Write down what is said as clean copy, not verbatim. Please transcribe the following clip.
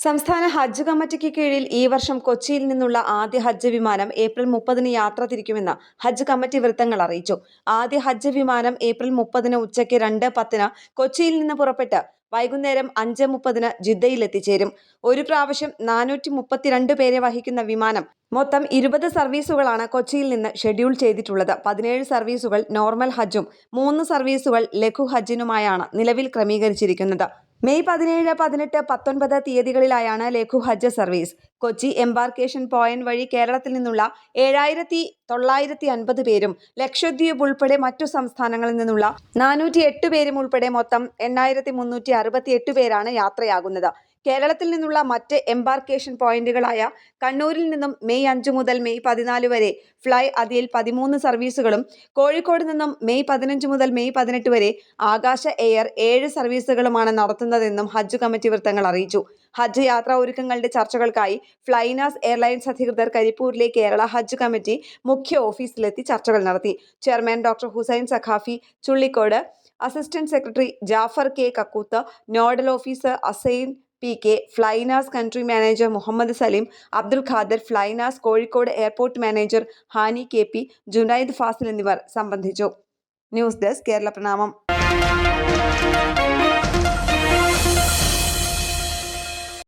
സംസ്ഥാന ഹജ്ജ് കമ്മിറ്റിക്ക് കീഴിൽ ഈ വർഷം കൊച്ചിയിൽ നിന്നുള്ള ആദ്യ ഹജ്ജ് വിമാനം ഏപ്രിൽ 30-ന് യാത്ര തിരിക്കുമെന്ന് ഹജ്ജ് കമ്മിറ്റി വൃത്തങ്ങൾ അറിയിച്ചു. ആദ്യ ഹജ്ജ് വിമാനം ഏപ്രിൽ 30-ന് ഉച്ചയ്ക്ക് 2:10-ന് കൊച്ചിയിൽ നിന്ന് പുറപ്പെട്ട് വൈകുന്നേരം 5:30-ന് ജിദ്ദയിൽ എത്തിച്ചേരും. ഒരു പ്രാവശ്യം 432 പേരെ വഹിക്കുന്ന വിമാനം മൊത്തം 20 സർവീസുകളാണ് കൊച്ചിയിൽ നിന്ന് ഷെഡ്യൂൾ ചെയ്തിട്ടുള്ളത്. 17 സർവീസുകൾ നോർമൽ ഹജ്ജും 3 സർവീസുകൾ ലഘു ഹജ്ജിനുമായാണ് നിലവിൽ ക്രമീകരിച്ചിരിക്കുന്നത്. മെയ് 17, 18, 19 തീയതികളിലായാണ് ലഘു ഹജ്ജ് സർവീസ്. കൊച്ചി എംബാർക്കേഷൻ പോയിന്റ് വഴി കേരളത്തിൽ നിന്നുള്ള 7,950 പേരും ലക്ഷദ്വീപ് ഉൾപ്പെടെ മറ്റു സംസ്ഥാനങ്ങളിൽ നിന്നുള്ള 408 പേരും ഉൾപ്പെടെ മൊത്തം 8,368 പേരാണ് യാത്രയാകുന്നത്. കേരളത്തിൽ നിന്നുള്ള മറ്റ് എംബാർക്കേഷൻ പോയിന്റുകളായ കണ്ണൂരിൽ നിന്നും മെയ് 5 മുതൽ മെയ് 14 വരെ ഫ്ലൈ അതിൽ 13 സർവീസുകളും, കോഴിക്കോട് നിന്നും മെയ് 15 മുതൽ മെയ് 18 വരെ ആകാശ എയർ 7 സർവീസുകളുമാണ് നടത്തുന്നതെന്നും ഹജ്ജ് കമ്മിറ്റി വൃത്തങ്ങൾ അറിയിച്ചു. ഹജ്ജ് യാത്രാ ഒരുക്കങ്ങളുടെ ചർച്ചകൾക്കായി ഫ്ലൈനാസ് എയർലൈൻസ് അധികൃതർ കരിപ്പൂരിലെ കേരള ഹജ്ജ് കമ്മിറ്റി മുഖ്യ ഓഫീസിലെത്തി ചർച്ചകൾ നടത്തി. Chairman doctor Hussain Saqafi Chullikode, assistant secretary Jafar K Kakkooth, nodal officer Asain PK, flynas country manager Muhammad Saleem, Abdul Khader, flynas Kozhikode airport manager Hani KP, Junaid Fazil എന്നിവർ സംബന്ധിച്ചു. ന്യൂസ് ഡെസ്ക് കേരള പ്രണാമം.